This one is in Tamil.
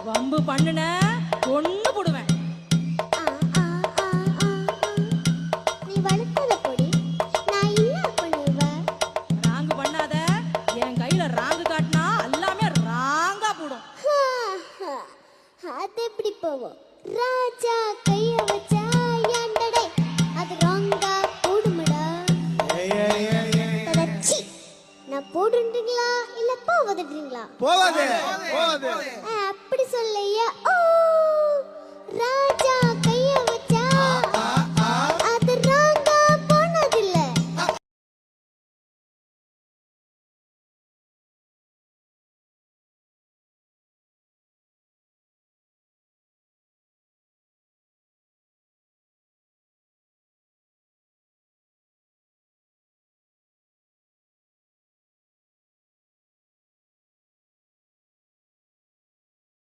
வம்பு பண்ணுன ஒண்ணு போடுவேன். நீ வளர்த்தத பொடி நான் என்ன பண்ணுவேன்? ராங்கு பண்ணாத. என் கையில ராங்கு காட்டினா எல்லாமே ராங்கா போடும். அது எப்படி போவோம்? ராஜா கைய வச்சா ஏண்டடே அது ராங்கா போடுமடா. நான் போடுன்றீங்களா இல்ல போவதுன்றீங்களா? போவாதே.